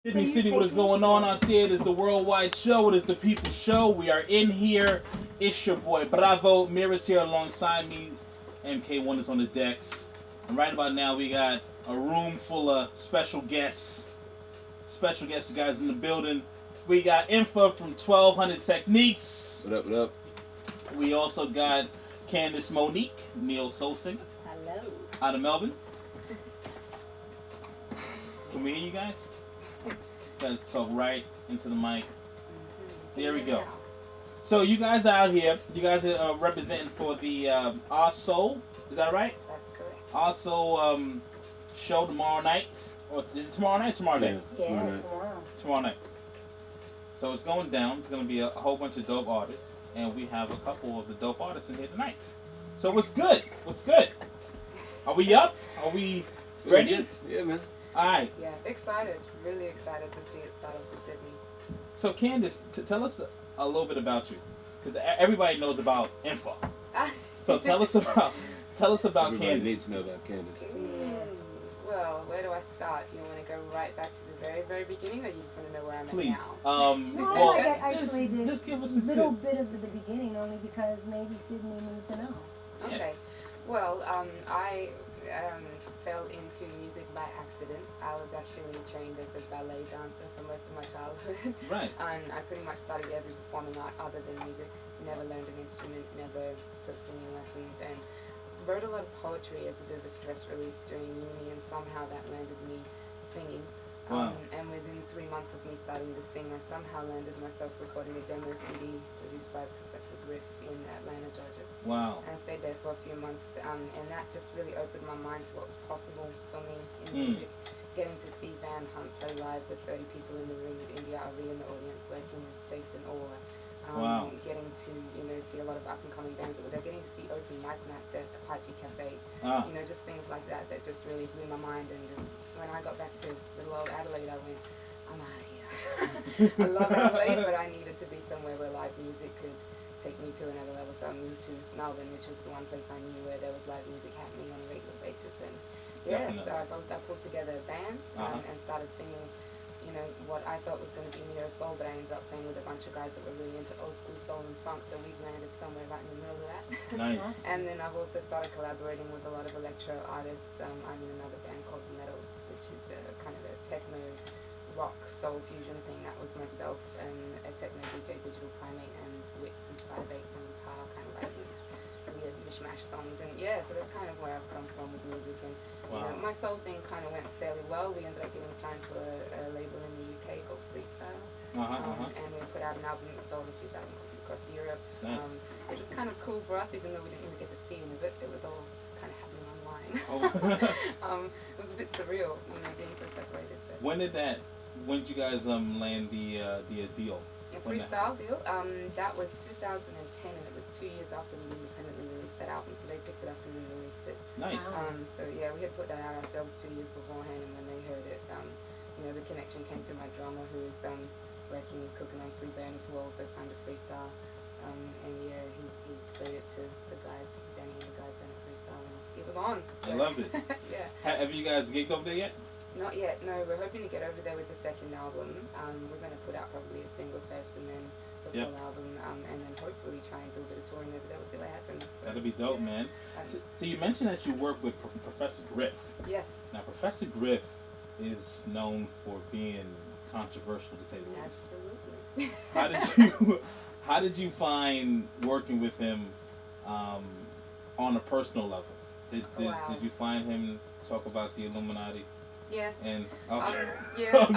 Sydney City, what is going on out there? It is the worldwide show. It is the people show. We are in here. It's your boy Bravo. Mirrah's here alongside me. MK1 is on the decks. And right about now, we got a room full of special guests. Special guests, guys, in the building. We got Info from 1200 Techniques. What up, what up? We also got Candace Monique, Neo Soul Singer. Hello. Out of Melbourne. Can we hear you guys? Guys, talk right into the mic. There we go. So you guys are out here. You guys are representing for the Our Soul. Is that right? That's correct. Our Soul show tomorrow night. Or is it tomorrow night or tomorrow day? Yeah, Tomorrow. Tomorrow night. So it's going down. It's going to be a whole bunch of dope artists. And we have a couple of the dope artists in here tonight. So what's good? What's good? Are we up? Are we ready? Yeah, man. Alright. Yeah, excited. Really excited to see it start off in Sydney. So Candace, tell us a little bit about you. Because everybody knows about Info. So tell us about Everybody Candace. needs to know about Candace. Well, where do I start? Do you want to go right back to the very, very beginning, or you just want to know where I'm Please. at now? No, Well, I actually did just give us a a little good. bit of the beginning, only because maybe Sydney needs to know. Okay. Well, I fell into music by accident. I was actually trained as a ballet dancer for most of my childhood. Right. And I pretty much studied every performing art other than music. Never learned an instrument, never took singing lessons, and wrote a lot of poetry as a bit of a stress release during uni, and somehow that landed me singing. Wow. And within 3 months of me starting to sing, I somehow landed myself recording a demo CD produced by Professor Griff in Atlanta, Georgia. Wow. And I stayed there for a few months, and that just really opened my mind to what was possible for me in music. Getting to see Van Hunt play live with 30 people in the room, with India Ari in the audience, working with Jason Orr. Wow. Getting to, see a lot of up-and-coming bands that were there, getting to see open mic nights at Apache Cafe, just things like that just really blew my mind. And just when I got back to little old Adelaide, I went, I'm out of here. I love Adelaide, but I needed to be somewhere where live music could take me to another level. So I moved to Melbourne, which was the one place I knew where there was live music happening on a regular basis. And so I pulled together a band and started singing, what I thought was going to be neo soul, but I ended up playing with a bunch of guys that were really into old school soul and funk, so we landed somewhere right in the middle of that. Nice. And then I've also started collaborating with a lot of electro artists. I'm in another band called The Metals, which is a kind of a techno rock soul fusion thing. That was myself and a techno DJ, Digital Primate, and Wit and Spybait from Tar, kind of like these weird mishmash songs. And so that's kind of where I've come from with music. And my soul thing kind of went fairly well. We ended up getting signed to a label in the UK called Freestyle. And we put out an album that sold a few thousand copies across Europe. Nice. Which was kind of cool for us, even though we didn't really get to see any of it. It was all kind of happening online. It was a bit surreal, being so separated. But When did you guys land the deal? the Freestyle deal, that was 2010, and it was 2 years after we independently released that album, so they picked it up and then released it. Nice. So we had put that out ourselves 2 years beforehand, and when they heard it, the connection came through my drummer, who is working, cooking on 3 burners, who also signed a Freestyle. And he played it to the guys, Danny and the guys down at Freestyle, and it was on. So. I loved it. Yeah. Have you guys gigged over there yet? Not yet, no. We're hoping to get over there with the second album. We're going to put out probably a single first and then the full album, and then hopefully try and do a bit of touring over there. We'll see what happens. So, That'll be dope, man. So you mentioned that you work with Professor Griff. Yes. Now, Professor Griff is known for being controversial, to say the least. Absolutely. How did you find working with him on a personal level? Did you find him talk about the Illuminati? Yeah. And I'm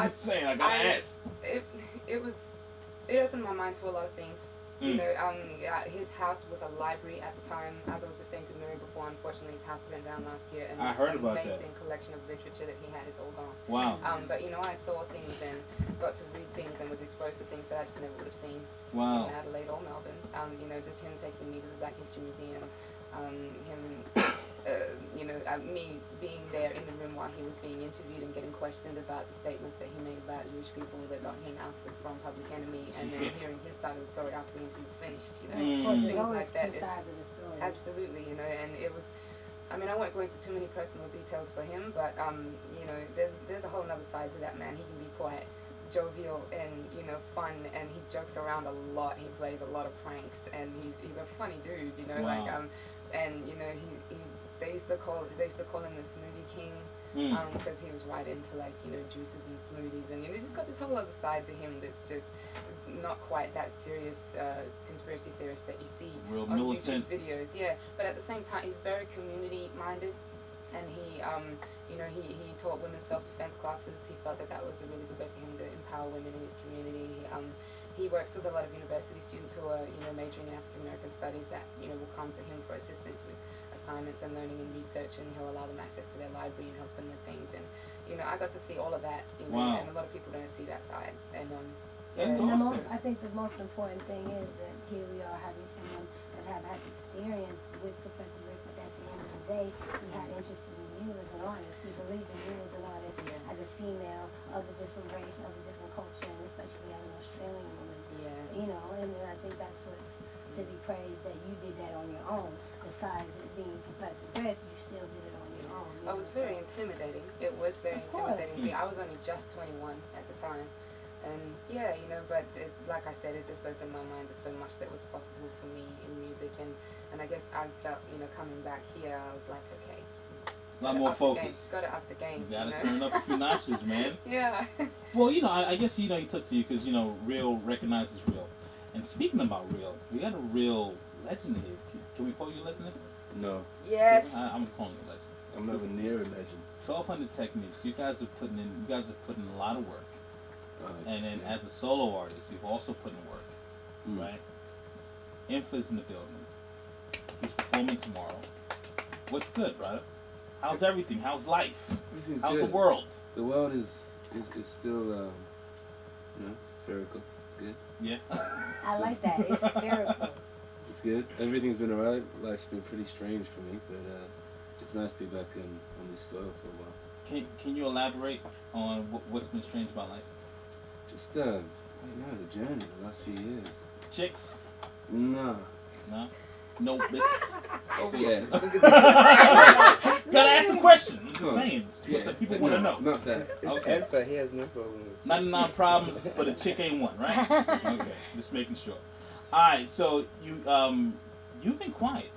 just saying, I gotta ask. It opened my mind to a lot of things. His house was a library at the time. As I was just saying to Mirrah before, unfortunately his house burned down last year, and I this heard about that. amazing collection of literature that he had is all gone. Wow. But I saw things and got to read things and was exposed to things that I just never would have seen Wow. in Adelaide or Melbourne. Just him taking me to the Black History Museum, me being there in the room while he was being interviewed and getting questioned about the statements that he made about Jewish people that got him ousted from Public Enemy, and then hearing his side of the story after the interview was finished, Of course, there's things always like that. two sides of the story. Absolutely, and it was, I won't go into too many personal details for him, but, there's a whole other side to that man. He can be quite jovial and, you know, fun, and he jokes around a lot. He plays a lot of pranks, and he's a funny dude, you know. Wow. Like and you know they used to call him the Smoothie King. Because he was right into, like, you know, juices and smoothies, and, you know, he's just got this whole other side to him that's just, it's not quite that serious conspiracy theorist that you see Real on militant YouTube videos. Yeah, but at the same time, he's very community minded, and he you know, he taught women self-defense classes. He felt that was a really good way for him to empower women in his community. He works with a lot of university students who are, you know, majoring in African American studies that, you know, will come to him for assistance with assignments and learning and research, and he'll allow them access to their library and help them with things. And, you know, I got to see all of that, you know, Wow. and a lot of people don't see that side. And That's And awesome. I think the most important thing is that here we are having someone that have had experience with Professor Rick, but at the end of the day, he had interest in you as an artist. He believed in you as an artist, as a female of a different race, of a different culture, and especially as an Australian woman. yeah. You know, and I think that's what's to be praised, that you did that on your own. Besides it being Professor Rick, you still did it on your own. I was very intimidating. It was very Of course. intimidating. See, I was only just 21 at the time. And yeah, you know, but like I said, it just opened my mind to so much that was possible for me in music. And I guess I felt, you know, coming back here, I was like, okay. a lot more focus. Got to up the game. You gotta know? turn up a few notches, man. Yeah. Well, you know, I guess, you know, he took to you because, you know, real recognizes real. And speaking about real, we got a real legend here. Can we call you a legend? No, Yes. I'm calling you a legend. I'm never near a legend. 1200 Techniques. You guys have put in a lot of work. Uh, And then as a solo artist, you've also put in work, right? Infa's in the building. He's performing tomorrow. What's good, brother? How's everything? How's life? Everything's How's good. the world? The world is still, you know, spherical. It's good. Yeah. I like that. It's spherical. It's good. Everything's been alright. Life's been pretty strange for me, but it's nice to be back on this soil for a while. Can you elaborate on what's been strange about life? Just right now, the journey, the last few years. Chicks? No. No? No bitch. Oh yeah. Gotta ask the question. I'm just Come on. saying. It's what the people No, want to know. Not that. It's Okay. Enfa, he has no problem with 99 problems, but a chick ain't one, right? Okay, just making sure. Alright, so you've been quiet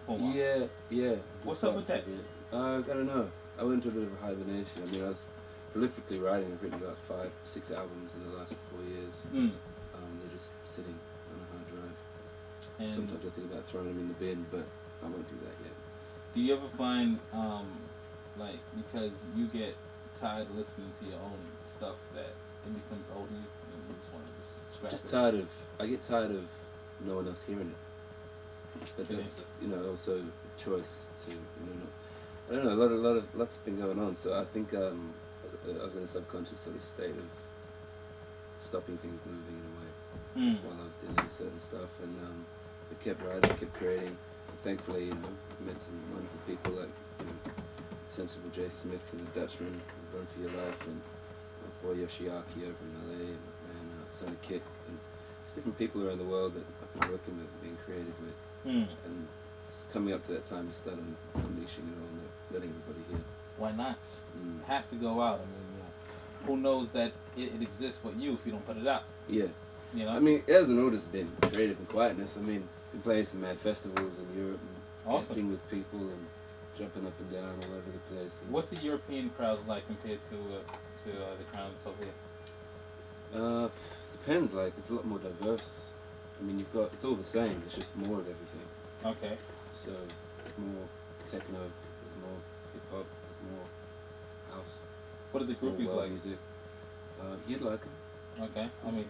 for a while. Yeah. What's up with that? I don't know. I went into a bit of a hibernation. I mean, I was prolifically writing. I've written about 5-6 albums in the last 4 years. They're just sitting on a hard drive. And Sometimes I think about throwing them in the bin, but I won't do that yet. do you ever find, like, because you get tired of listening to your own stuff, that it becomes old to you and you just want to just scrap Just it? tired of. I get tired of no one else hearing it. But that's, you know, also a choice to, you know. I don't know. Lots been going on. So I think I was in a subconscious sort of state of stopping things moving in a way. That's while I was doing certain stuff, and I kept writing, kept creating. And thankfully, you know, met some wonderful people like, you know, Sensible J. Smith and the Dutchman, Run for Your Life, and my boy Yoshiaki over in LA, and Sonny Kit, and just different people around the world that I've been working with, being creative with, and it's coming up to that time to start unleashing it all, and letting everybody hear. Why not? It has to go out. I mean, you know, who knows that it exists for you if you don't put it out? Yeah. You know? I mean, it hasn't always been creative and quietness. I mean, been playing some mad festivals in Europe and guesting with people and jumping up and down all over the place. And what's the European crowds like compared to the crowds over here? depends. Like, it's a lot more diverse. I mean, it's all the same. It's just more of everything. Okay. So, there's more techno, there's more hip hop, there's more house. What are the There's more groupies world like? music. You'd like them. Okay. I mean,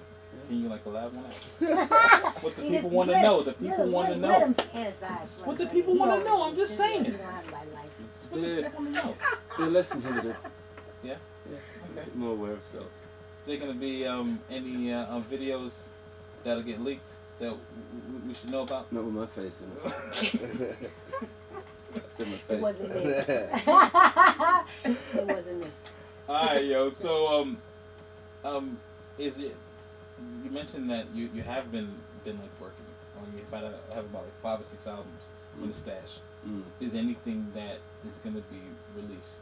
can you like collab on that? What the people want to know. The people want to know. Let them fantasize. What the people want to know. I'm just saying. You don't have to like it. What the people want to know. They're less inhibited. Yeah? Yeah. Okay. A bit more aware of self. Is there going to be any videos that'll get leaked that we should know about? Not with my face in it. I said my face. It wasn't me. It wasn't me. Alright, yo. So, is it? You mentioned that you have been like working, or you have about like 5 or 6 albums in the stash. Is there anything that is going to be released